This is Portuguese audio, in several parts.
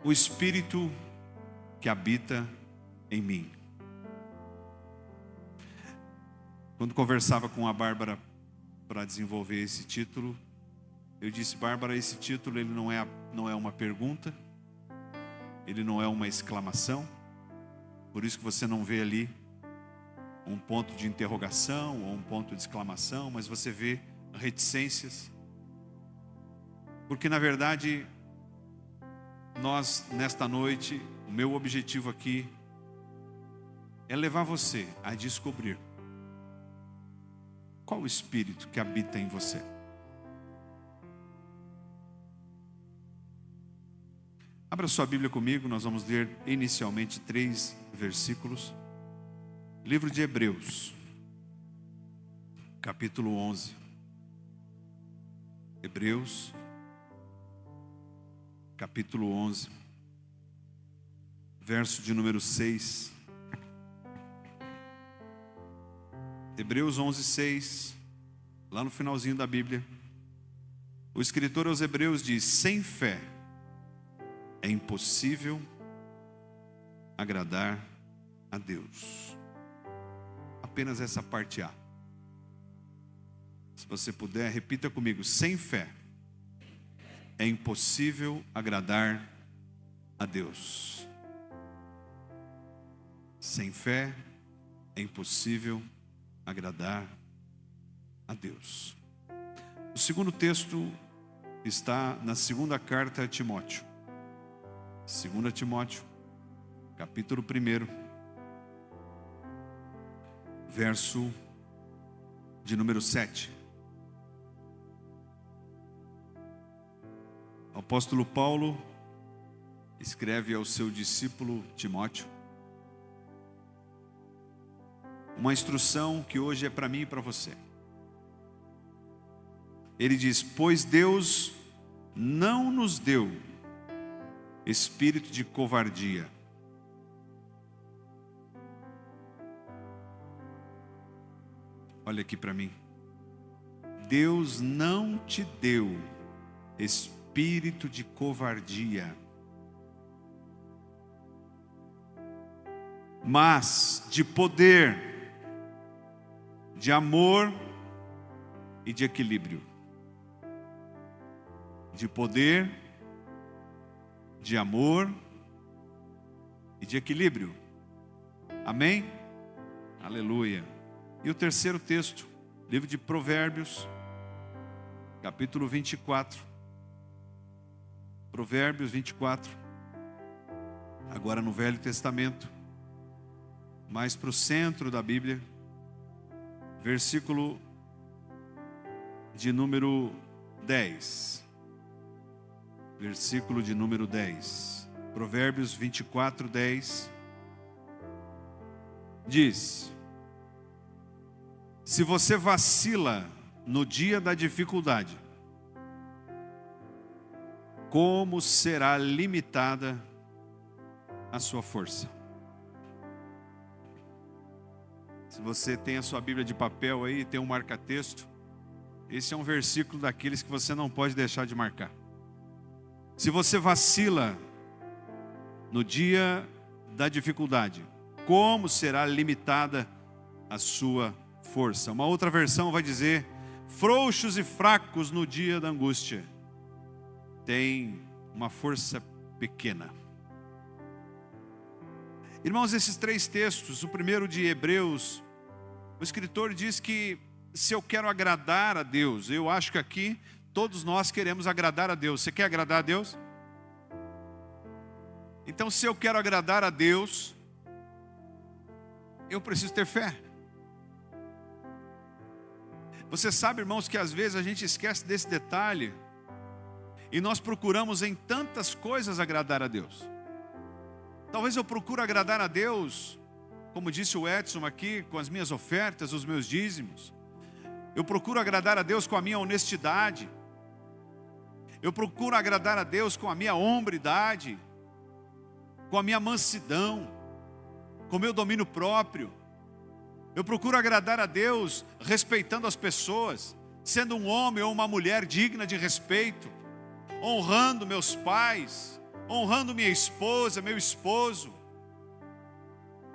o Espírito que habita em mim. Quando conversava com a Bárbara para desenvolver esse título, eu disse: Bárbara, esse título ele não é uma pergunta, ele não é uma exclamação, por isso que você não vê ali um ponto de interrogação ou um ponto de exclamação, mas você vê reticências, porque na verdade nós nesta noite, o meu objetivo aqui é levar você a descobrir qual o Espírito que habita em você. Abra sua Bíblia comigo, nós vamos ler inicialmente 3 versículos. Livro de Hebreus, capítulo 11. Hebreus, capítulo 11, verso de número 6. Hebreus 11, 6, lá no finalzinho da Bíblia, o escritor aos Hebreus diz: sem fé é impossível agradar a Deus. Apenas essa parte A. Se você puder, repita comigo: sem fé é impossível agradar a Deus. Sem fé é impossível agradar a Deus. O segundo texto está na segunda carta a Timóteo. 2 Timóteo, capítulo 1, verso de número 7. O apóstolo Paulo escreve ao seu discípulo Timóteo uma instrução que hoje é para mim e para você. Ele diz: pois Deus não nos deu espírito de covardia, olha aqui para mim, Deus não te deu espírito de covardia, mas de poder, de amor e de equilíbrio. De poder, de amor e de equilíbrio. Amém? Aleluia. E o terceiro texto, livro de Provérbios, capítulo 24. Provérbios 24. Agora no Velho Testamento, mais para o centro da Bíblia, versículo de número 10. Versículo de número 10. Provérbios 24, 10. Diz: se você vacila no dia da dificuldade, como será limitada a sua força? Se você tem a sua Bíblia de papel aí, tem um marca-texto, esse é um versículo daqueles que você não pode deixar de marcar. Se você vacila no dia da dificuldade, como será limitada a sua força? Uma outra versão vai dizer: frouxos e fracos no dia da angústia têm uma força pequena. Irmãos, esses 3 textos, o primeiro de Hebreus, o escritor diz que se eu quero agradar a Deus, eu acho que aqui todos nós queremos agradar a Deus. Você quer agradar a Deus? Então, se eu quero agradar a Deus, eu preciso ter fé. Você sabe, irmãos, que às vezes a gente esquece desse detalhe e nós procuramos em tantas coisas agradar a Deus. Talvez eu procure agradar a Deus, como disse o Edson aqui, com as minhas ofertas, os meus dízimos. Eu procuro agradar a Deus com a minha honestidade. Eu procuro agradar a Deus com a minha hombridade, com a minha mansidão, com o meu domínio próprio. Eu procuro agradar a Deus respeitando as pessoas, sendo um homem ou uma mulher digna de respeito, honrando meus pais, honrando minha esposa, meu esposo,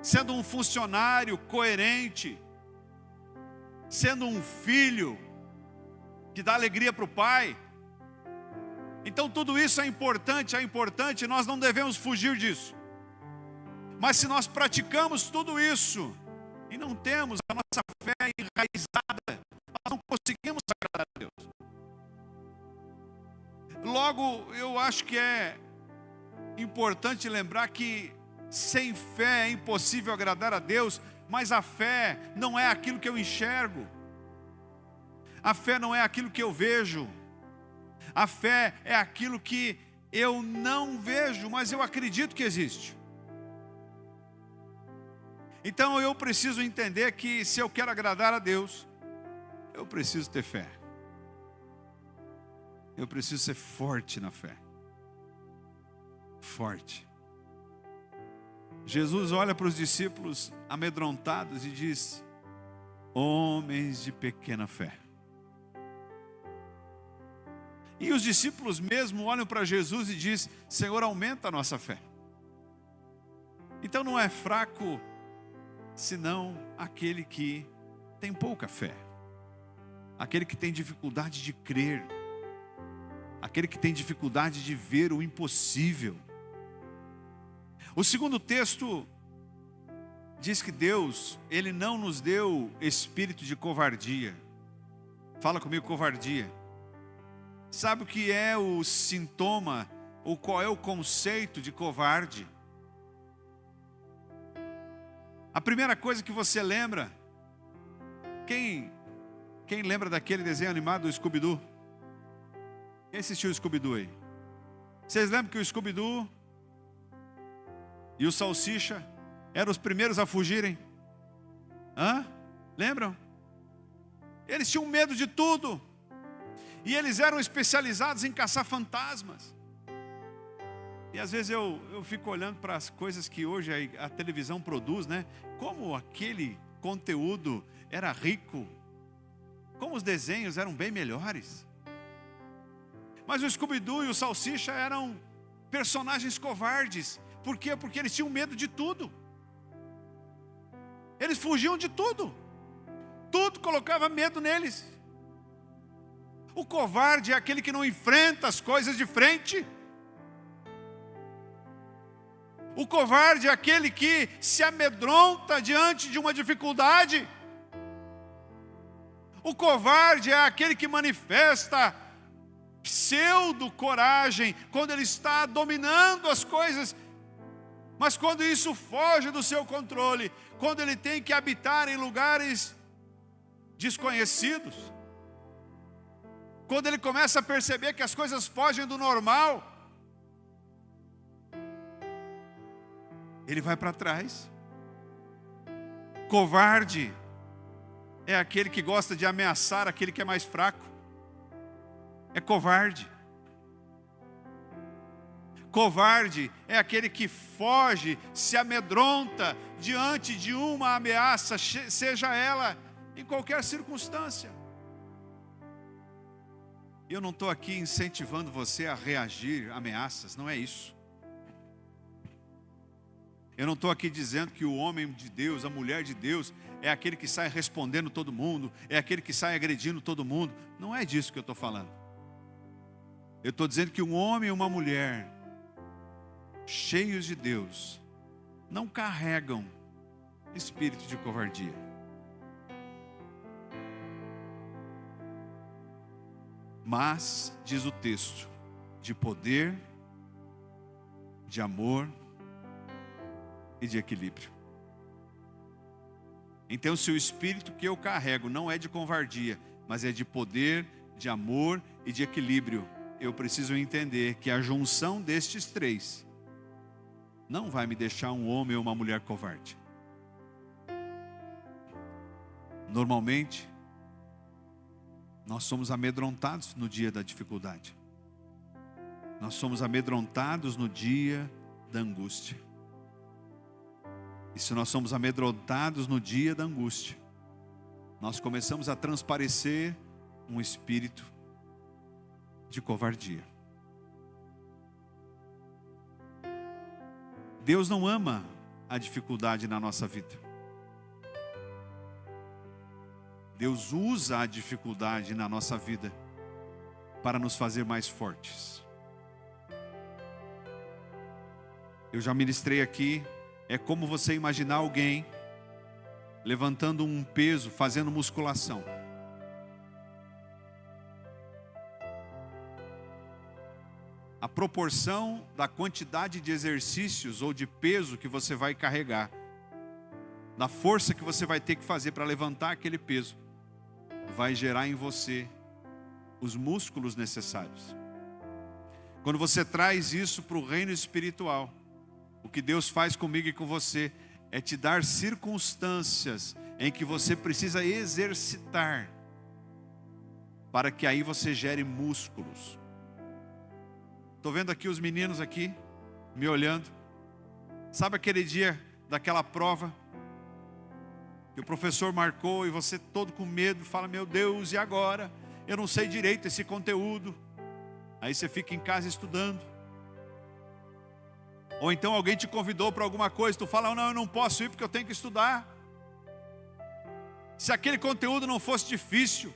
sendo um funcionário coerente, sendo um filho que dá alegria para o pai. Então tudo isso é importante, nós não devemos fugir disso. Mas se nós praticamos tudo isso e não temos a nossa fé enraizada, nós não conseguimos agradar a Deus. Logo, eu acho que é importante lembrar que sem fé é impossível agradar a Deus, mas a fé não é aquilo que eu enxergo. A fé não é aquilo que eu vejo. A fé é aquilo que eu não vejo, mas eu acredito que existe. Então eu preciso entender que se eu quero agradar a Deus, eu preciso ter fé. Eu preciso ser forte na fé. Forte. Jesus olha para os discípulos amedrontados e diz: homens de pequena fé. E os discípulos mesmo olham para Jesus e dizem: Senhor, aumenta a nossa fé. Então não é fraco, senão aquele que tem pouca fé, aquele que tem dificuldade de crer, aquele que tem dificuldade de ver o impossível. O segundo texto diz que Deus, Ele não nos deu espírito de covardia. Fala comigo, covardia. Sabe o que é o sintoma, ou qual é o conceito de covarde? A primeira coisa que você lembra, quem lembra daquele desenho animado do Scooby-Doo? Quem assistiu o Scooby-Doo aí? Vocês lembram que o Scooby-Doo e o Salsicha eram os primeiros a fugirem? Lembram? Eles tinham medo de tudo. E eles eram especializados em caçar fantasmas. E às vezes eu fico olhando para as coisas que hoje a televisão produz, né? Como aquele conteúdo era rico. Como os desenhos eram bem melhores. Mas o Scooby-Doo e o Salsicha eram personagens covardes. Por quê? Porque eles tinham medo de tudo. Eles fugiam de tudo. Tudo colocava medo neles. O covarde é aquele que não enfrenta as coisas de frente. O covarde é aquele que se amedronta diante de uma dificuldade. O covarde é aquele que manifesta pseudo-coragem quando ele está dominando as coisas. Mas quando isso foge do seu controle, quando ele tem que habitar em lugares desconhecidos, quando ele começa a perceber que as coisas fogem do normal, ele vai para trás. Covarde é aquele que gosta de ameaçar aquele que é mais fraco. É covarde. Covarde é aquele que foge, se amedronta diante de uma ameaça, seja ela em qualquer circunstância. Eu não estou aqui incentivando você a reagir a ameaças, não é isso. Eu não estou aqui dizendo que o homem de Deus, a mulher de Deus, é aquele que sai respondendo todo mundo, é aquele que sai agredindo todo mundo. Não é disso que eu estou falando. Eu estou dizendo que um homem e uma mulher cheios de Deus não carregam espírito de covardia. Mas, diz o texto, de poder, de amor e de equilíbrio. Então, se o espírito que eu carrego não é de covardia, mas é de poder, de amor e de equilíbrio, eu preciso entender que a junção destes três não vai me deixar um homem ou uma mulher covarde. Normalmente, nós somos amedrontados no dia da dificuldade. Nós somos amedrontados no dia da angústia. E se nós somos amedrontados no dia da angústia, nós começamos a transparecer um espírito de covardia. Deus não ama a dificuldade na nossa vida. Deus usa a dificuldade na nossa vida para nos fazer mais fortes. Eu já ministrei aqui, é como você imaginar alguém levantando um peso, fazendo musculação. A proporção da quantidade de exercícios ou de peso que você vai carregar, da força que você vai ter que fazer para levantar aquele peso, vai gerar em você os músculos necessários. Quando você traz isso para o reino espiritual, o que Deus faz comigo e com você é te dar circunstâncias em que você precisa exercitar, para que aí você gere músculos. Estou vendo aqui os meninos aqui, me olhando. Sabe aquele dia daquela prova, que o professor marcou e você todo com medo, fala, meu Deus, e agora? Eu não sei direito esse conteúdo. Aí você fica em casa estudando. Ou então alguém te convidou para alguma coisa, tu fala, não, eu não posso ir porque eu tenho que estudar. Se aquele conteúdo não fosse difícil,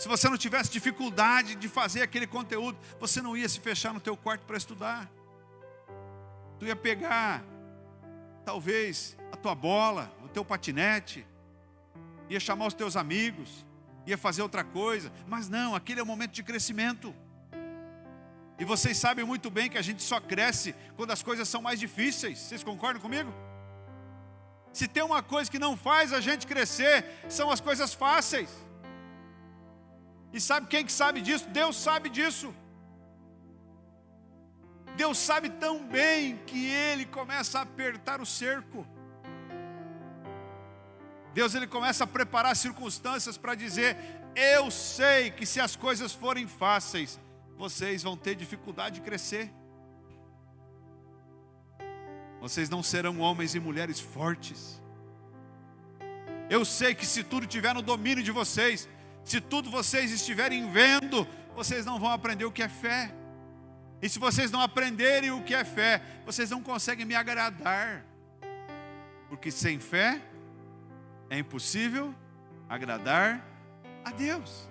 se você não tivesse dificuldade de fazer aquele conteúdo, você não ia se fechar no teu quarto para estudar. Tu ia pegar, talvez, a tua bola, o teu patinete, ia chamar os teus amigos, ia fazer outra coisa. Mas não, aquele é o momento de crescimento. E vocês sabem muito bem que a gente só cresce quando as coisas são mais difíceis. Vocês concordam comigo? Se tem uma coisa que não faz a gente crescer, são as coisas fáceis. E sabe quem que sabe disso? Deus sabe disso. Deus sabe tão bem que Ele começa a apertar o cerco. Deus, Ele começa a preparar circunstâncias para dizer, eu sei que se as coisas forem fáceis, vocês vão ter dificuldade de crescer. Vocês não serão homens e mulheres fortes. Eu sei que se tudo estiver no domínio de vocês, se tudo vocês estiverem vendo, vocês não vão aprender o que é fé. E se vocês não aprenderem o que é fé, vocês não conseguem me agradar. Porque sem fé é impossível agradar a Deus.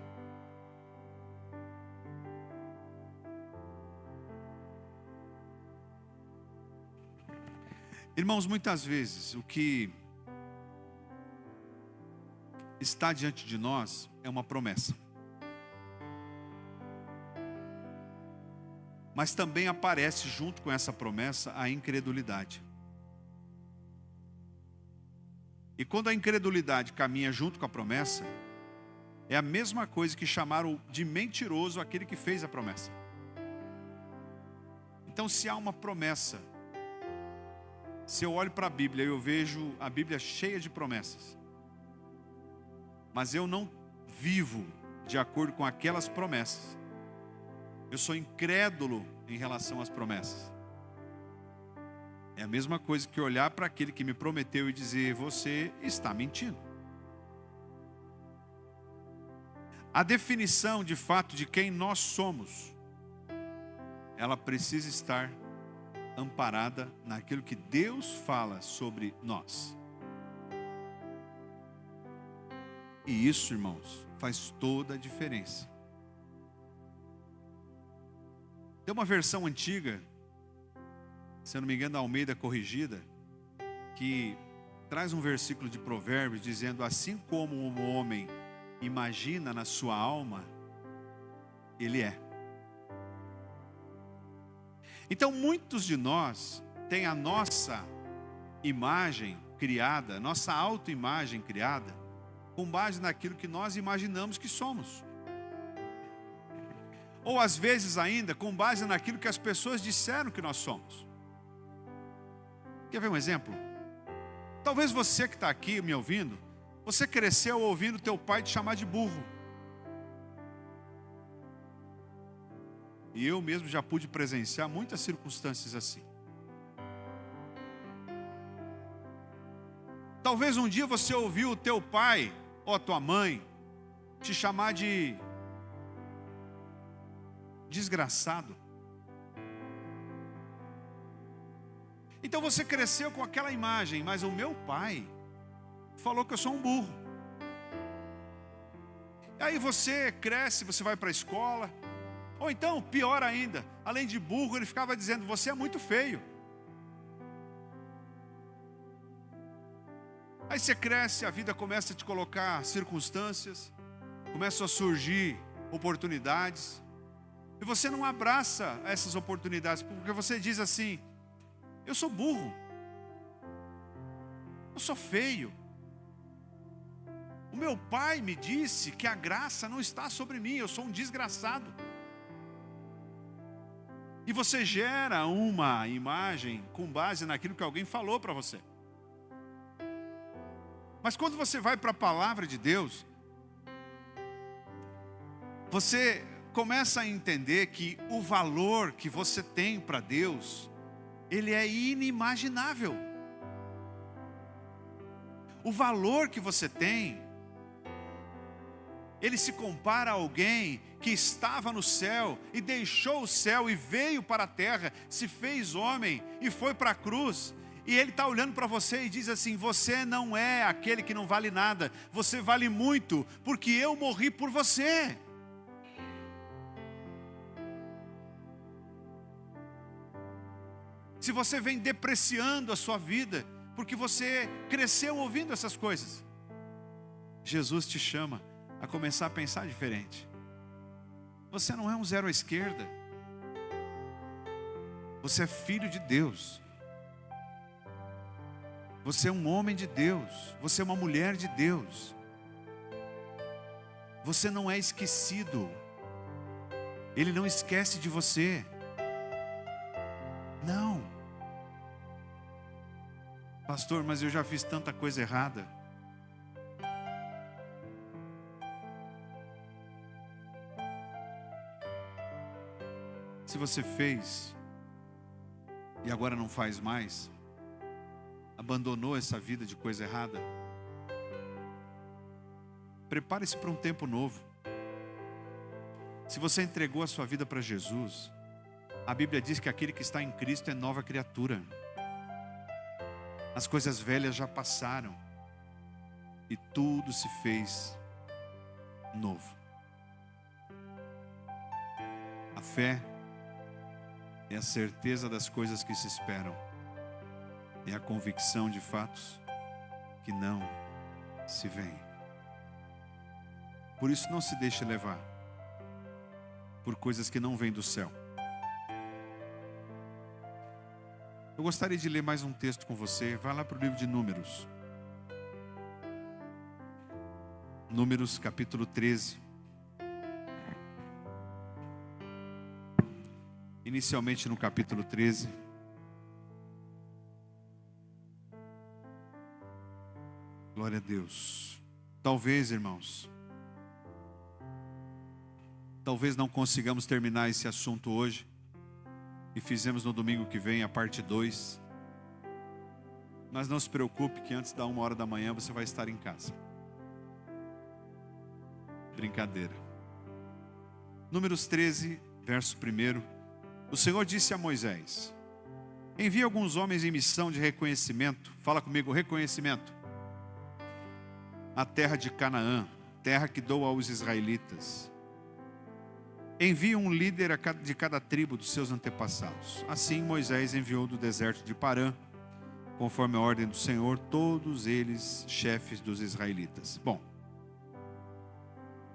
Irmãos, muitas vezes o que está diante de nós é uma promessa. Mas também aparece junto com essa promessa a incredulidade. E quando a incredulidade caminha junto com a promessa, é a mesma coisa que chamaram de mentiroso aquele que fez a promessa. Então, se há uma promessa, se eu olho para a Bíblia, eu vejo a Bíblia cheia de promessas, mas eu não vivo de acordo com aquelas promessas, eu sou incrédulo em relação às promessas. É a mesma coisa que olhar para aquele que me prometeu e dizer, você está mentindo. A definição de fato de quem nós somos, ela precisa estar amparada naquilo que Deus fala sobre nós. E isso, irmãos, faz toda a diferença. Tem uma versão antiga, se eu não me engano, da Almeida Corrigida, que traz um versículo de Provérbios dizendo, assim como um homem imagina na sua alma, ele é. Então muitos de nós têm a nossa imagem criada, nossa autoimagem criada, com base naquilo que nós imaginamos que somos. Ou às vezes ainda com base naquilo que as pessoas disseram que nós somos. Quer ver um exemplo? Talvez você que está aqui me ouvindo, você cresceu ouvindo teu pai te chamar de burro. E eu mesmo já pude presenciar muitas circunstâncias assim. Talvez um dia você ouviu o teu pai ou a tua mãe te chamar de desgraçado. Então você cresceu com aquela imagem, mas o meu pai falou que eu sou um burro. Aí você cresce, você vai para a escola, ou então, pior ainda, além de burro, ele ficava dizendo, você é muito feio. Aí você cresce, a vida começa a te colocar circunstâncias, começam a surgir oportunidades, e você não abraça essas oportunidades, porque você diz assim, eu sou burro, eu sou feio. O meu pai me disse que a graça não está sobre mim, eu sou um desgraçado. E você gera uma imagem com base naquilo que alguém falou para você. Mas quando você vai para a palavra de Deus, você começa a entender que o valor que você tem para Deus, ele é inimaginável. O valor que você tem, ele se compara a alguém que estava no céu e deixou o céu e veio para a terra, se fez homem e foi para a cruz. E ele está olhando para você e diz assim, você não é aquele que não vale nada, você vale muito, porque eu morri por você. Se você vem depreciando a sua vida, porque você cresceu ouvindo essas coisas, Jesus te chama a começar a pensar diferente. Você não é um zero à esquerda. Você é filho de Deus. Você é um homem de Deus. Você é uma mulher de Deus. Você não é esquecido. Ele não esquece de você. Não. Pastor, mas eu já fiz tanta coisa errada. Se você fez e agora não faz mais, abandonou essa vida de coisa errada, prepare-se para um tempo novo. Se você entregou a sua vida para Jesus, a Bíblia diz que aquele que está em Cristo é nova criatura. As coisas velhas já passaram e tudo se fez novo. A fé é a certeza das coisas que se esperam. É a convicção de fatos que não se veem. Por isso não se deixe levar por coisas que não vêm do céu. Eu gostaria de ler mais um texto com você. Vai lá para o livro de Números. Números capítulo 13. Inicialmente no capítulo 13. Glória a Deus. Talvez, irmãos, talvez não consigamos terminar esse assunto hoje. E fizemos no domingo que vem a parte 2. Mas não se preocupe que antes da 1h da manhã você vai estar em casa. Brincadeira. Números 13, verso 1. O Senhor disse a Moisés: envie alguns homens em missão de reconhecimento. Fala comigo, reconhecimento. A terra de Canaã, terra que dou aos israelitas. Envie um líder de cada tribo dos seus antepassados. Assim Moisés enviou do deserto de Parã, conforme a ordem do Senhor, todos eles chefes dos israelitas. Bom,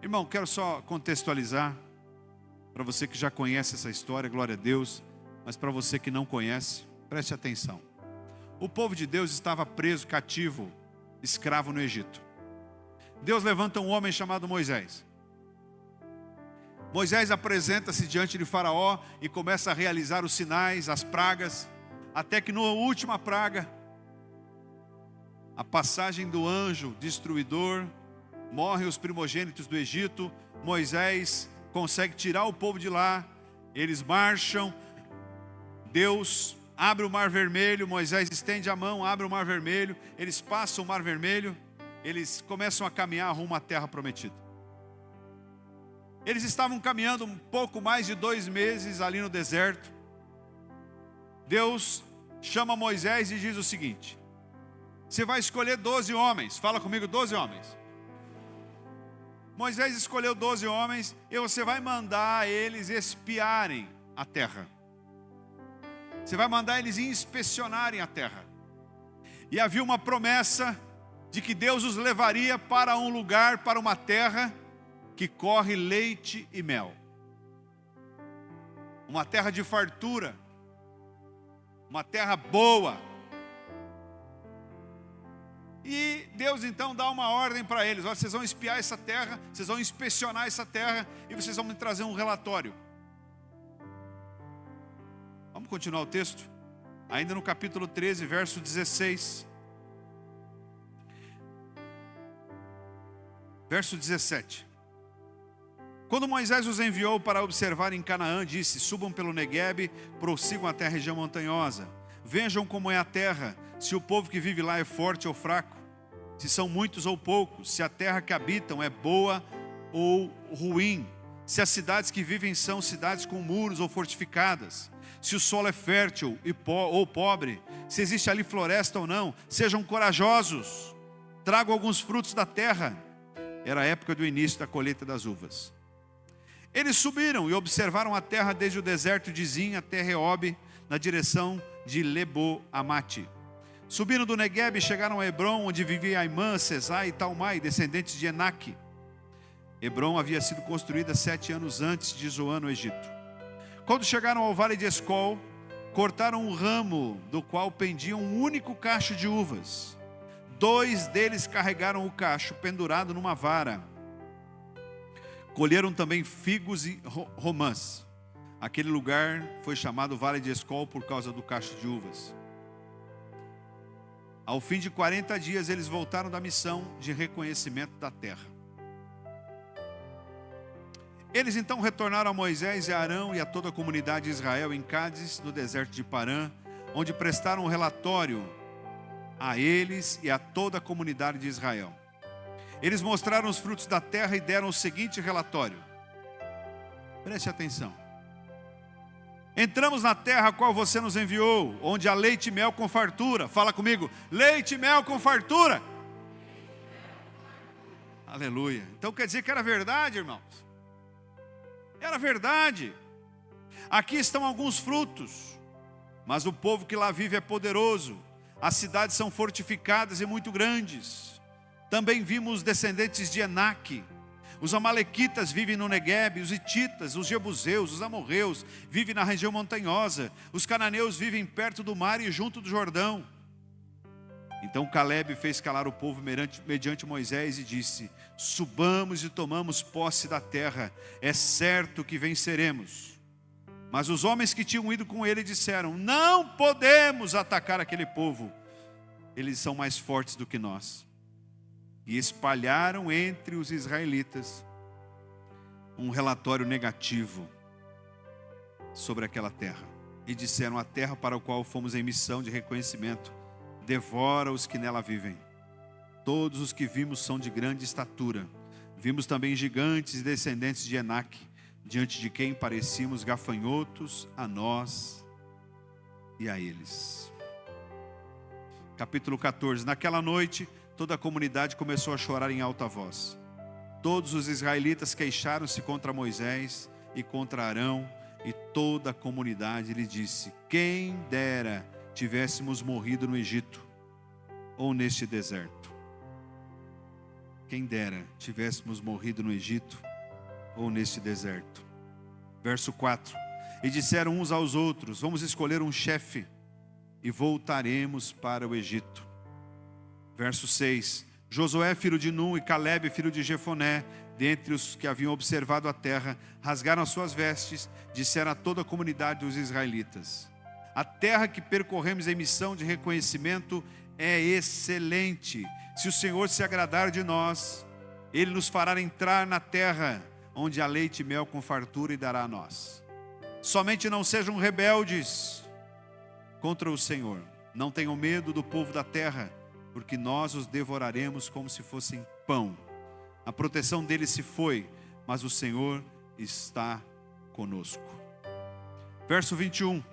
irmão, quero só contextualizar, para você que já conhece essa história, glória a Deus, mas para você que não conhece, preste atenção. O povo de Deus estava preso, cativo, escravo no Egito. Deus levanta um homem chamado Moisés. Moisés apresenta-se diante de Faraó e começa a realizar os sinais, as pragas, até que na última praga, a passagem do anjo destruidor, morrem os primogênitos do Egito. Moisés consegue tirar o povo de lá, eles marcham, Deus abre o mar vermelho, Moisés estende a mão, abre o mar vermelho, eles passam o mar vermelho, eles começam a caminhar rumo à terra prometida. Eles estavam caminhando um pouco mais de 2 meses ali no deserto. Deus chama Moisés e diz o seguinte: você vai escolher 12 homens, fala comigo, 12 homens. Moisés escolheu 12 homens e você vai mandar eles espiarem a terra. Você vai mandar eles inspecionarem a terra. E havia uma promessa de que Deus os levaria para um lugar, para uma terra que corre leite e mel. Uma terra de fartura, uma terra boa. E Deus então dá uma ordem para eles: olha, vocês vão espiar essa terra, vocês vão inspecionar essa terra e vocês vão me trazer um relatório. Vamos continuar o texto? Ainda no capítulo 13, verso 16. Verso 17. Quando Moisés os enviou para observar em Canaã, disse: subam pelo Neguebe, prossigam até a região montanhosa. Vejam como é a terra, se o povo que vive lá é forte ou fraco, se são muitos ou poucos, se a terra que habitam é boa ou ruim, se as cidades que vivem são cidades com muros ou fortificadas, se o solo é fértil ou pobre, se existe ali floresta ou não. Sejam corajosos, tragam alguns frutos da terra. Era a época do início da colheita das uvas. Eles subiram e observaram a terra desde o deserto de Zin até Reob, na direção de Lebo-Amate. Subiram do Neguebe e chegaram a Hebron, onde vivia Aimã, Sesai e Talmai, descendentes de Enaque. Hebron havia sido construída 7 anos antes de Zoan, no Egito. Quando chegaram ao vale de Escol, cortaram um ramo do qual pendia um único cacho de uvas. 2 deles carregaram o cacho pendurado numa vara. Colheram também figos e romãs. Aquele lugar foi chamado Vale de Escol por causa do cacho de uvas. Ao fim de 40 dias, eles voltaram da missão de reconhecimento da terra. Eles então retornaram a Moisés e a Arão e a toda a comunidade de Israel em Cádiz, no deserto de Parã, onde prestaram um relatório a eles e a toda a comunidade de Israel. Eles mostraram os frutos da terra e deram o seguinte relatório. Preste atenção. Entramos na terra a qual você nos enviou, onde há leite e mel com fartura. Fala comigo, leite e mel com fartura. Aleluia. Então quer dizer que era verdade, irmãos? Era verdade. Aqui estão alguns frutos, mas o povo que lá vive é poderoso. As cidades são fortificadas e muito grandes. Também vimos descendentes de Enaque. Os amalequitas vivem no Neguebe, os hititas, os jebuseus, os amorreus vivem na região montanhosa. Os cananeus vivem perto do mar e junto do Jordão. Então Calebe fez calar o povo mediante Moisés e disse: subamos e tomamos posse da terra, é certo que venceremos. Mas os homens que tinham ido com ele disseram: não podemos atacar aquele povo, eles são mais fortes do que nós. E espalharam entre os israelitas um relatório negativo sobre aquela terra. E disseram: a terra para a qual fomos em missão de reconhecimento devora os que nela vivem. Todos os que vimos são de grande estatura. Vimos também gigantes e descendentes de Enaque, diante de quem parecíamos gafanhotos a nós e a eles. Capítulo 14. Naquela noite, toda a comunidade começou a chorar em alta voz. Todos os israelitas queixaram-se contra Moisés e contra Arão, e toda a comunidade lhe disse: quem dera tivéssemos morrido no Egito ou neste deserto. Quem dera tivéssemos morrido no Egito ou neste deserto. Verso 4. E disseram uns aos outros: vamos escolher um chefe e voltaremos para o Egito. Verso 6. Josué, filho de Nun, e Calebe, filho de Jefoné, dentre os que haviam observado a terra, rasgaram as suas vestes, disseram a toda a comunidade dos israelitas: a terra que percorremos em missão de reconhecimento é excelente. Se o Senhor se agradar de nós, Ele nos fará entrar na terra onde há leite e mel com fartura e dará a nós. Somente não sejam rebeldes contra o Senhor. Não tenham medo do povo da terra, porque nós os devoraremos como se fossem pão. A proteção deles se foi, mas o Senhor está conosco. Verso 21.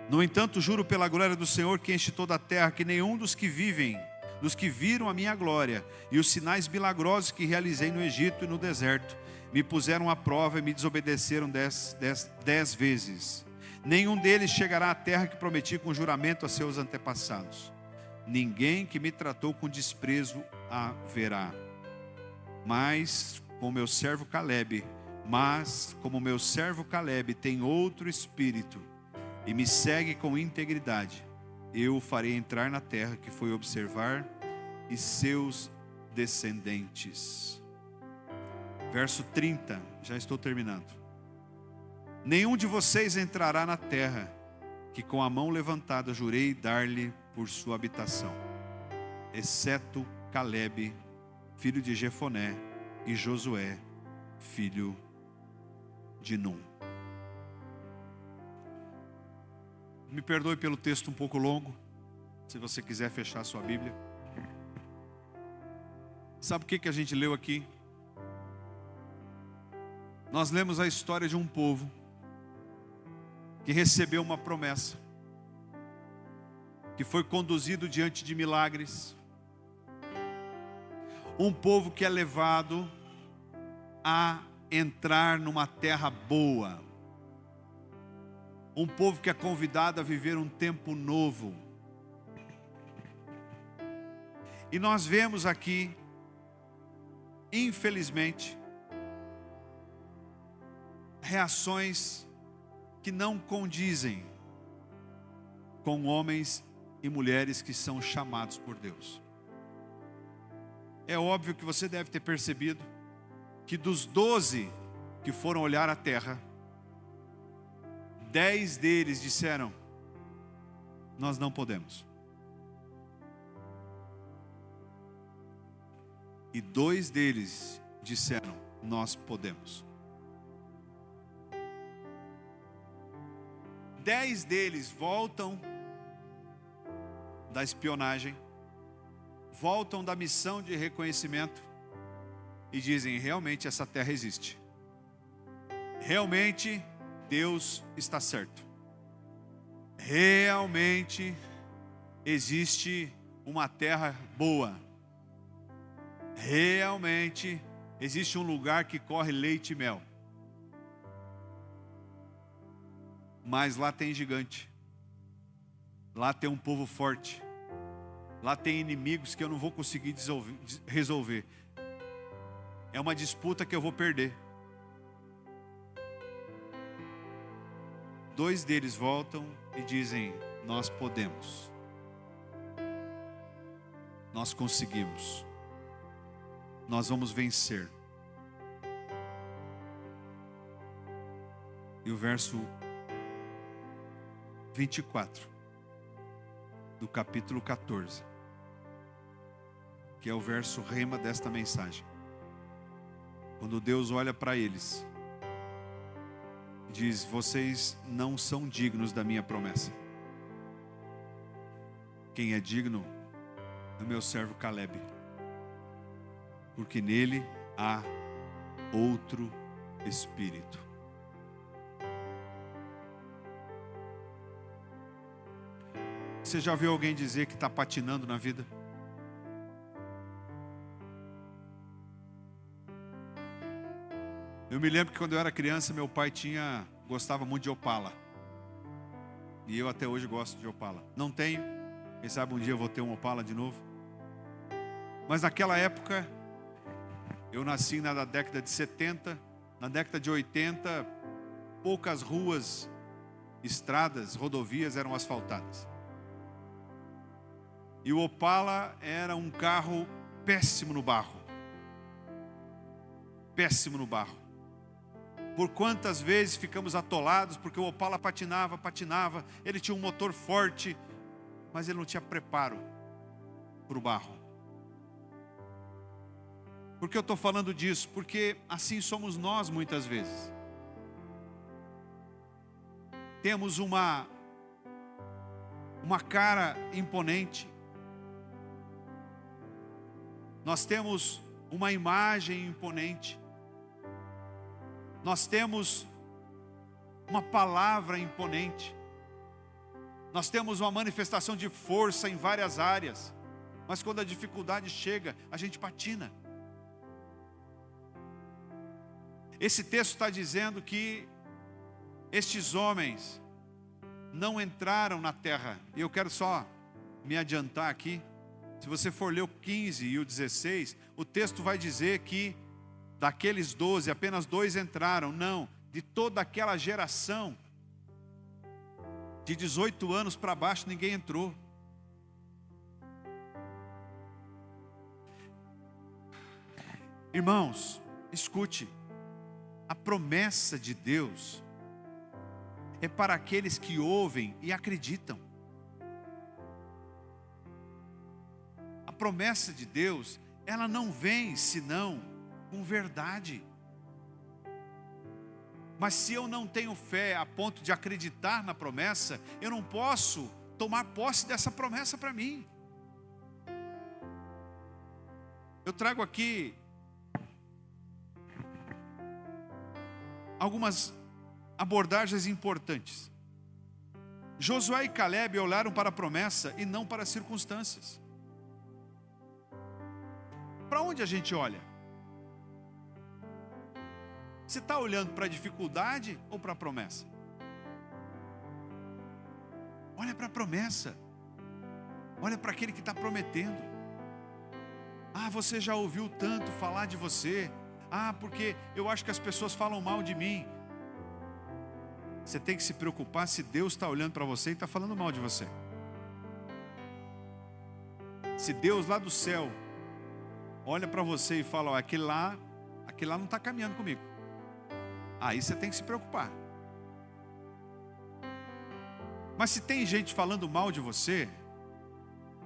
No entanto, juro pela glória do Senhor que enche toda a terra, que nenhum dos que viram a minha glória e os sinais milagrosos que realizei no Egito e no deserto, me puseram à prova e me desobedeceram 10 vezes. Nenhum deles chegará à terra que prometi com juramento a seus antepassados. Ninguém que me tratou com desprezo haverá. Mas como meu servo Caleb tem outro espírito e me segue com integridade, eu o farei entrar na terra que foi observar e seus descendentes. Verso 30, já estou terminando. Nenhum de vocês entrará na terra que com a mão levantada jurei dar-lhe por sua habitação, exceto Caleb, filho de Jefoné, e Josué, filho de Num. Me perdoe pelo texto um pouco longo, se você quiser fechar sua Bíblia. Sabe o que a gente leu aqui? Nós lemos a história de um povo que recebeu uma promessa, que foi conduzido diante de milagres, um povo que é levado a entrar numa terra boa, um povo que é convidado a viver um tempo novo. E nós vemos aqui, infelizmente, reações que não condizem com homens e mulheres que são chamados por Deus. É óbvio que você deve ter percebido que dos 12 que foram olhar a terra, 10 deles disseram: nós não podemos. E 2 deles disseram: nós podemos. 10 deles voltam da espionagem, voltam da missão de reconhecimento e dizem: realmente essa terra existe. Realmente Deus está certo. Realmente existe uma terra boa. Realmente existe um lugar que corre leite e mel. Mas lá tem gigante. Lá tem um povo forte. Lá tem inimigos que eu não vou conseguir resolver. É uma disputa que eu vou perder. 2 deles voltam e dizem: nós podemos. Nós conseguimos. Nós vamos vencer. E o verso 24 do capítulo 14, que é o verso rema desta mensagem. Quando Deus olha para eles, diz: vocês não são dignos da minha promessa. Quem é digno é o meu servo Caleb, porque nele há outro espírito. Você já ouviu alguém dizer que está patinando na vida? Eu me lembro que quando eu era criança, meu pai gostava muito de Opala. E eu até hoje gosto de Opala. Não tenho, quem sabe um dia eu vou ter um Opala de novo. Mas naquela época, eu nasci na década de 70, na década de 80, poucas ruas, estradas, rodovias eram asfaltadas. E o Opala era um carro péssimo no barro. Péssimo no barro. Por quantas vezes ficamos atolados, porque o Opala patinava, ele tinha um motor forte, mas ele não tinha preparo para o barro. Por que eu estou falando disso? Porque assim somos nós muitas vezes. Temos uma cara imponente. Nós temos uma imagem imponente. Nós temos uma palavra imponente. Nós temos uma manifestação de força em várias áreas, mas quando a dificuldade chega, a gente patina. Esse texto está dizendo que estes homens não entraram na terra. E eu quero só me adiantar aqui. Se você for ler o 15 e o 16, o texto vai dizer que daqueles 12, apenas 2 entraram. Não, de toda aquela geração, de 18 anos para baixo, ninguém entrou. Irmãos, escute. A promessa de Deus é para aqueles que ouvem e acreditam. A promessa de Deus, ela não vem senão com verdade. Mas se eu não tenho fé a ponto de acreditar na promessa, eu não posso tomar posse dessa promessa para mim. Eu trago aqui algumas abordagens importantes. Josué e Caleb olharam para a promessa e não para as circunstâncias. Para onde a gente olha? Você está olhando para a dificuldade ou para a promessa? Olha para a promessa. Olha para aquele que está prometendo. Ah, você já ouviu tanto falar de você. Ah, porque eu acho que as pessoas falam mal de mim. Você tem que se preocupar se Deus está olhando para você e está falando mal de você. Se Deus lá do céu olha para você e fala, ó, aquele lá não está caminhando comigo. Aí você tem que se preocupar. Mas se tem gente falando mal de você,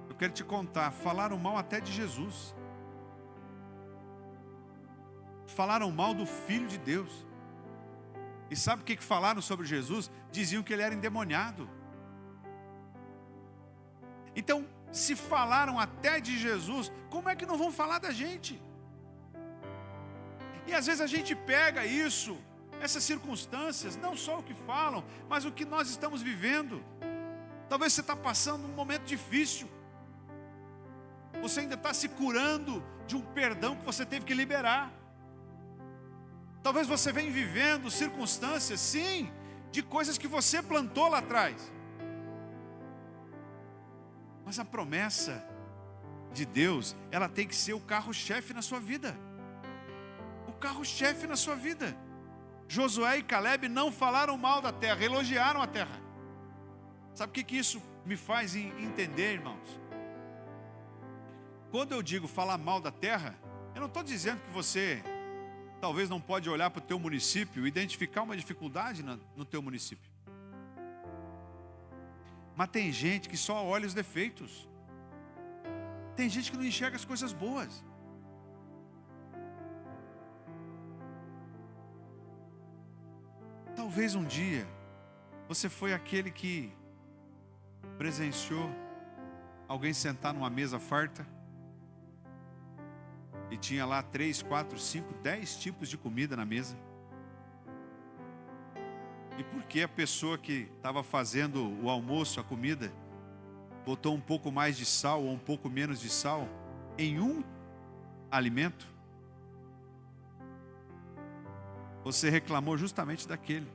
eu quero te contar, falaram mal até de Jesus. Falaram mal do Filho de Deus. E sabe o que falaram sobre Jesus? Diziam que ele era endemoniado. Então, se falaram até de Jesus, como é que não vão falar da gente? E às vezes a gente pega isso, essas circunstâncias, não só o que falam, mas o que nós estamos vivendo. Talvez você está passando um momento difícil. Você ainda está se curando de um perdão que você teve que liberar. Talvez você venha vivendo circunstâncias, sim, de coisas que você plantou lá atrás. Mas a promessa de Deus, ela tem que ser o carro-chefe na sua vida. O carro-chefe na sua vida. Josué e Caleb não falaram mal da terra, elogiaram a terra. Sabe o que isso me faz entender, irmãos? Quando eu digo falar mal da terra, eu não estou dizendo que você talvez não pode olhar para o teu município e identificar uma dificuldade no teu município. Mas tem gente que só olha os defeitos. Tem gente que não enxerga as coisas boas. Talvez um dia você foi aquele que presenciou alguém sentar numa mesa farta e tinha lá 3, 4, 5, 10 tipos de comida na mesa. E porque a pessoa que estava fazendo o almoço, a comida, botou um pouco mais de sal ou um pouco menos de sal em um alimento, você reclamou justamente daquele.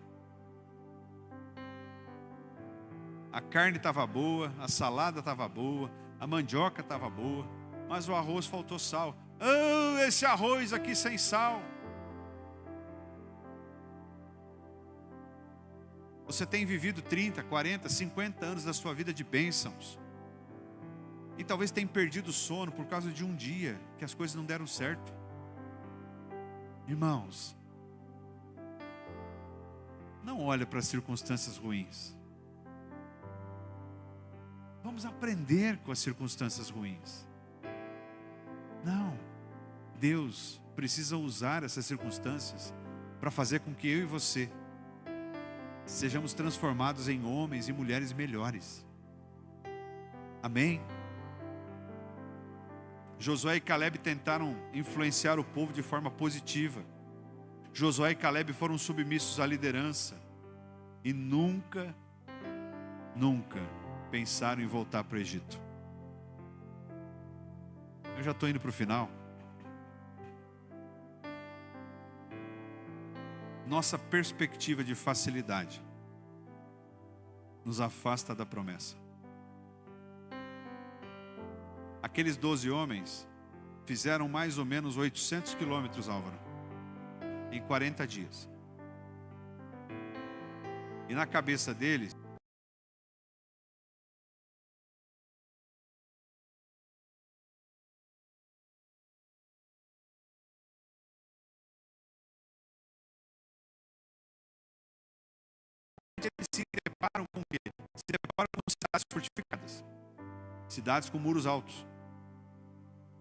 A carne estava boa, a salada estava boa, a mandioca estava boa, mas o arroz faltou sal. Oh, esse arroz aqui sem sal. Você tem vivido 30, 40, 50 anos da sua vida de bênçãos. E talvez tenha perdido o sono por causa de um dia que as coisas não deram certo. Irmãos, não olhe para as circunstâncias ruins. Vamos aprender com as circunstâncias ruins. Não, Deus precisa usar essas circunstâncias para fazer com que eu e você sejamos transformados em homens e mulheres melhores. Amém? Josué e Caleb tentaram influenciar o povo de forma positiva. Josué e Caleb foram submissos à liderança e nunca pensaram em voltar para o Egito. Eu já estou indo para o final. Nossa perspectiva de facilidade nos afasta da promessa. Aqueles 12 homens fizeram mais ou menos 800 quilômetros, Álvaro, em 40 dias. E na cabeça deles, eles se deparam com o quê? Se deparam com cidades fortificadas, cidades com muros altos.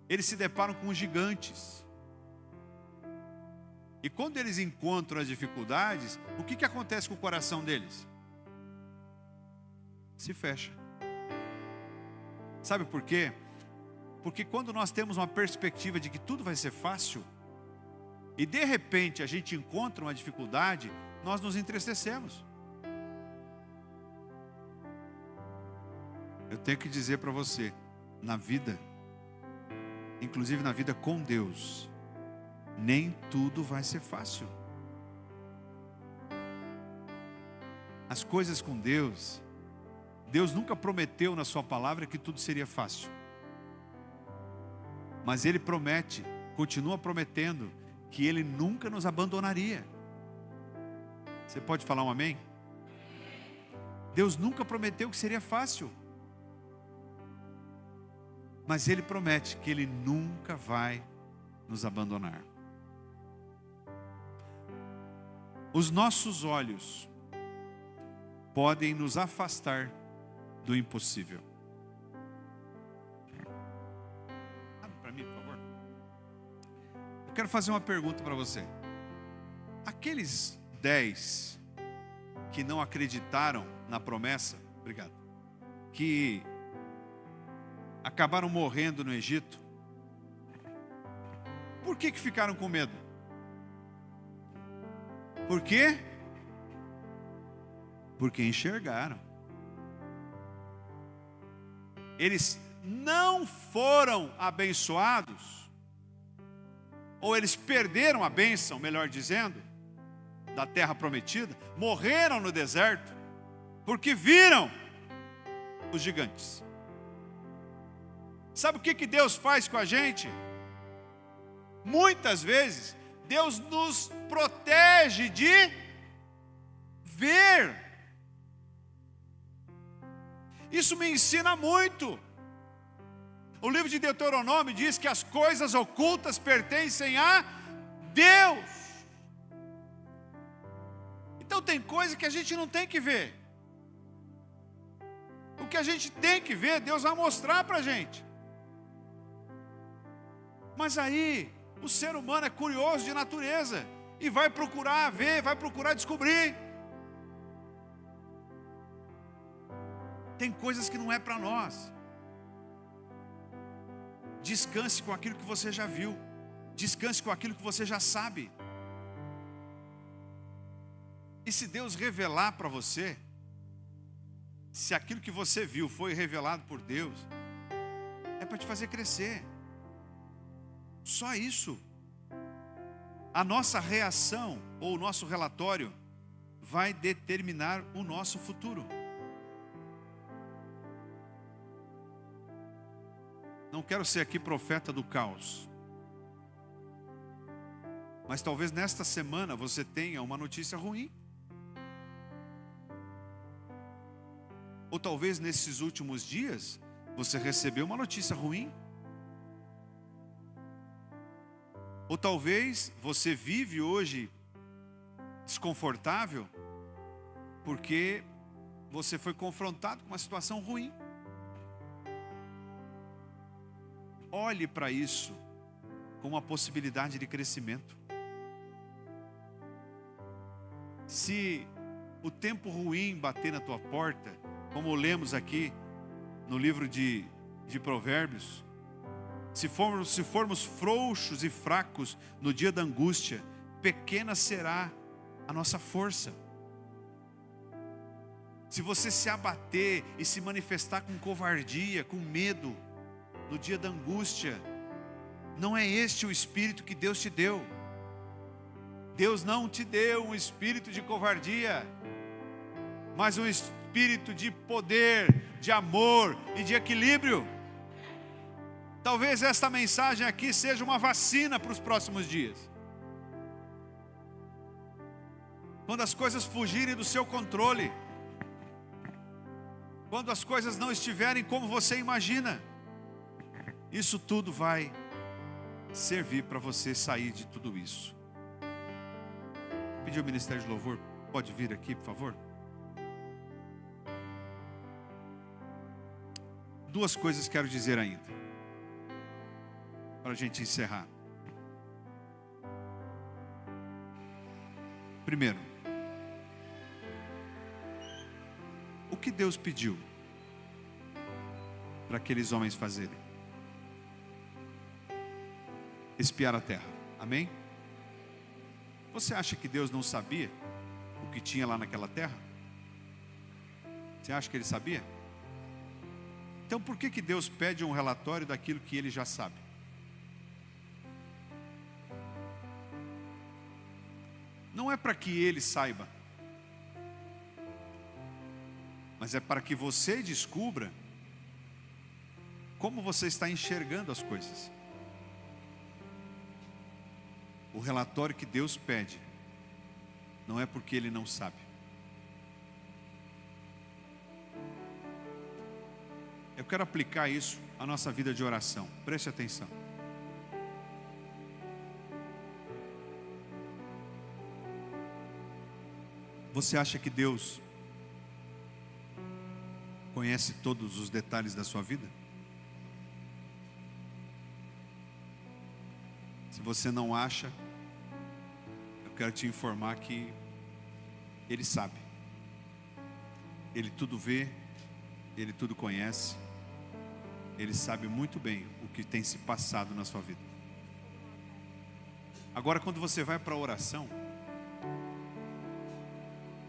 Eles se deparam com gigantes. E quando eles encontram as dificuldades, o que acontece com o coração deles? Se fecha. Sabe por quê? Porque quando nós temos uma perspectiva de que tudo vai ser fácil, e de repente a gente encontra uma dificuldade, nós nos entristecemos. Eu tenho que dizer para você, na vida, inclusive na vida com Deus, nem tudo vai ser fácil. As coisas com Deus, Deus nunca prometeu na sua palavra que tudo seria fácil. Mas Ele promete, continua prometendo, que Ele nunca nos abandonaria. Você pode falar um amém? Deus nunca prometeu que seria fácil. Mas Ele promete que Ele nunca vai nos abandonar. Os nossos olhos podem nos afastar do impossível. Abre para mim, por favor. Eu quero fazer uma pergunta para você. Aqueles 10 que não acreditaram na promessa, obrigado, que acabaram morrendo no Egito, por que ficaram com medo? Por quê? Porque enxergaram. Eles não foram abençoados, ou eles perderam a bênção, melhor dizendo, da terra prometida, morreram no deserto, porque viram os gigantes. Sabe o que Deus faz com a gente? Muitas vezes, Deus nos protege de ver. Isso me ensina muito. O livro de Deuteronômio diz que as coisas ocultas pertencem a Deus. Então tem coisa que a gente não tem que ver. O que a gente tem que ver, Deus vai mostrar para a gente. Mas aí, o ser humano é curioso de natureza e vai procurar ver, vai procurar descobrir. Tem coisas que não é para nós. Descanse com aquilo que você já viu. Descanse com aquilo que você já sabe. E se Deus revelar para você, se aquilo que você viu foi revelado por Deus, é para te fazer crescer. Só isso. A nossa reação ou o nosso relatório vai determinar o nosso futuro. Não quero ser aqui profeta do caos, mas talvez nesta semana você tenha uma notícia ruim. Ou talvez nesses últimos dias você recebeu uma notícia ruim. Ou talvez você vive hoje desconfortável porque você foi confrontado com uma situação ruim. Olhe para isso como uma possibilidade de crescimento. Se o tempo ruim bater na tua porta, como lemos aqui no livro de Provérbios, se formos frouxos e fracos no dia da angústia, pequena será a nossa força. se você se abater e se manifestar com covardia, com medo, no dia da angústia, não é este o espírito que Deus te deu. Deus não te deu um espírito de covardia, mas um espírito de poder, de amor e de equilíbrio. Talvez esta mensagem aqui seja uma vacina para os próximos dias. Quando as coisas fugirem do seu controle, quando as coisas não estiverem como você imagina, isso tudo vai servir para você sair de tudo isso. Pedir o Ministério de Louvor, pode vir aqui, por favor? Duas coisas quero dizer ainda, para a gente encerrar. Primeiro, o que Deus pediu para aqueles homens fazerem? Espiar a terra, amém? Você acha que Deus não sabia o que tinha lá naquela terra? Você acha que Ele sabia? Então por que Deus pede um relatório daquilo que Ele já sabe? Não é para que Ele saiba, mas é para que você descubra como você está enxergando as coisas. O relatório que Deus pede não é porque Ele não sabe. Eu quero aplicar isso à nossa vida de oração. Preste atenção. Você acha que Deus conhece todos os detalhes da sua vida? Se você não acha, eu quero te informar que Ele sabe. Ele tudo vê, Ele tudo conhece. Ele sabe muito bem o que tem se passado na sua vida. Agora, quando você vai para a oração,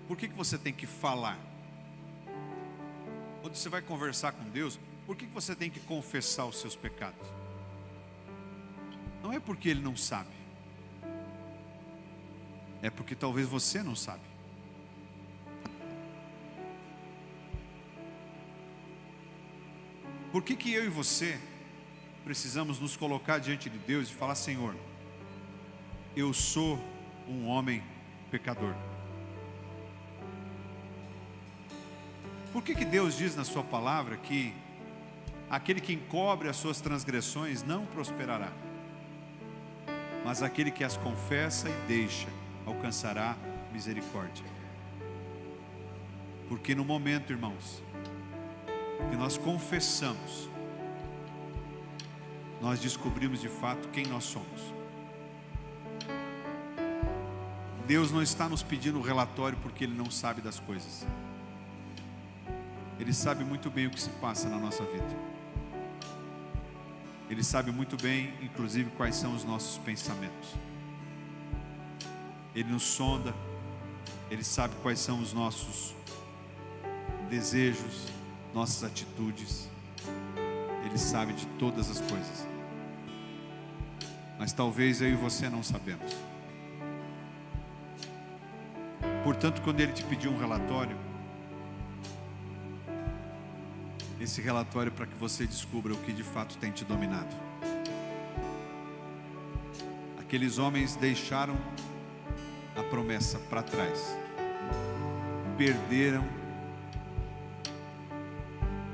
por que você tem que falar? Quando você vai conversar com Deus, por que você tem que confessar os seus pecados? Não é porque Ele não sabe, é porque talvez você não sabe. Por que eu e você precisamos nos colocar diante de Deus e falar: Senhor, eu sou um homem pecador? Por que Deus diz na sua palavra que aquele que encobre as suas transgressões não prosperará, mas aquele que as confessa e deixa alcançará misericórdia? Porque no momento, irmãos, que nós confessamos, nós descobrimos de fato quem nós somos. Deus não está nos pedindo um relatório porque Ele não sabe das coisas. Ele sabe muito bem o que se passa na nossa vida. Ele sabe muito bem, inclusive, quais são os nossos pensamentos. Ele nos sonda. Ele sabe quais são os nossos desejos, nossas atitudes. Ele sabe de todas as coisas. Mas talvez eu e você não sabemos. Portanto, quando Ele te pediu um relatório, esse relatório é para que você descubra o que de fato tem te dominado. Aqueles homens deixaram a promessa para trás, perderam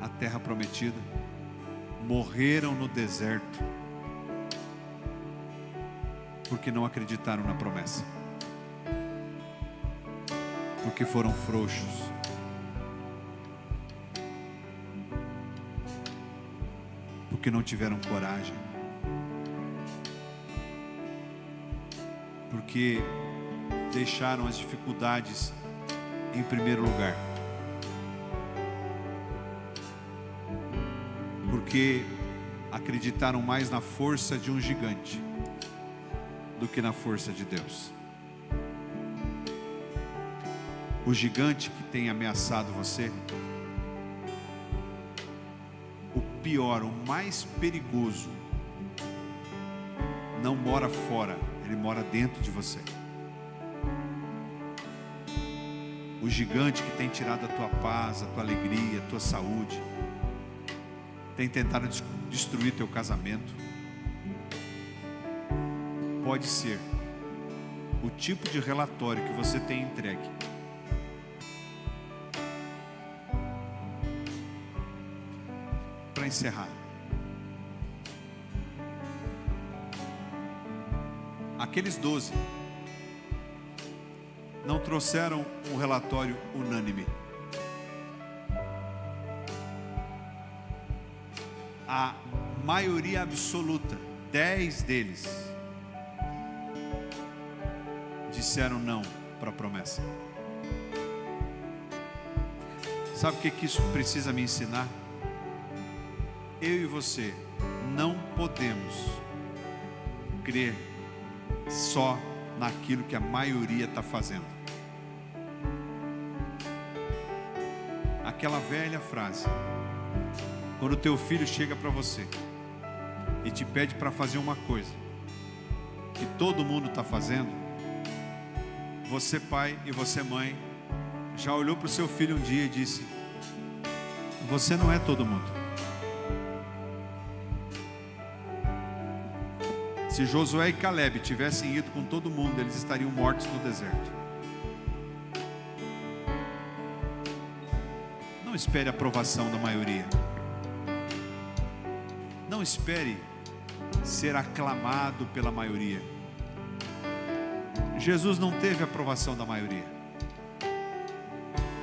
a terra prometida, morreram no deserto, porque não acreditaram na promessa, porque foram frouxos, porque não tiveram coragem, porque deixaram as dificuldades em primeiro lugar, porque acreditaram mais na força de um gigante do que na força de Deus. O gigante que tem ameaçado você, o pior, o mais perigoso, não mora fora, ele mora dentro de você. O gigante que tem tirado a tua paz, a tua alegria, a tua saúde, tem tentado destruir teu casamento, pode ser o tipo de relatório que você tem entregue. Para encerrar, aqueles 12 não trouxeram um relatório unânime. A maioria absoluta, 10 deles, disseram não para a promessa. Sabe o que isso precisa me ensinar? Eu e você não podemos crer só naquilo que a maioria está fazendo. Aquela velha frase: quando o teu filho chega para você e te pede para fazer uma coisa que todo mundo está fazendo, você pai e você mãe já olhou para o seu filho um dia e disse: você não é todo mundo. Se Josué e Caleb tivessem ido com todo mundo, eles estariam mortos no deserto. Não espere a aprovação da maioria. Não espere ser aclamado pela maioria. Jesus não teve a aprovação da maioria.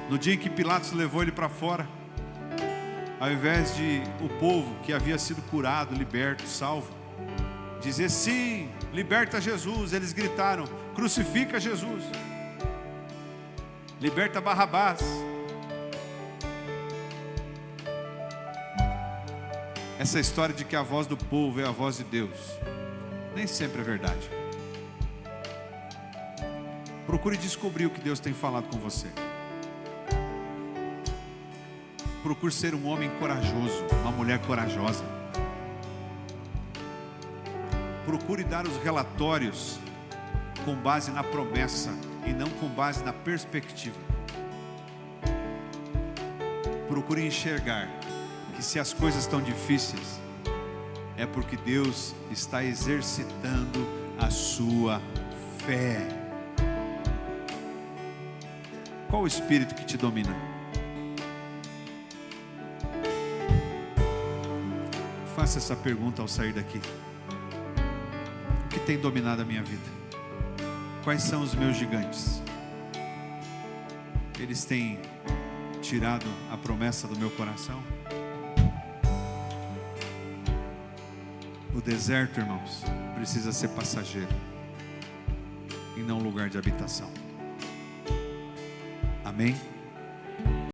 No dia em que Pilatos levou ele para fora, ao invés de o povo que havia sido curado, liberto, salvo, dizer sim, liberta Jesus, eles gritaram: crucifica Jesus, liberta Barrabás. Essa história de que a voz do povo é a voz de Deus nem sempre é verdade. Procure descobrir o que Deus tem falado com você. Procure ser um homem corajoso, uma mulher corajosa. Procure dar os relatórios com base na promessa e não com base na perspectiva. Procure enxergar que se as coisas estão difíceis, é porque Deus está exercitando a sua fé. Qual o espírito que te domina? Faça essa pergunta ao sair daqui. O que tem dominado a minha vida? Quais são os meus gigantes? Eles têm tirado a promessa do meu coração? O deserto, irmãos, precisa ser passageiro e não lugar de habitação. Amém?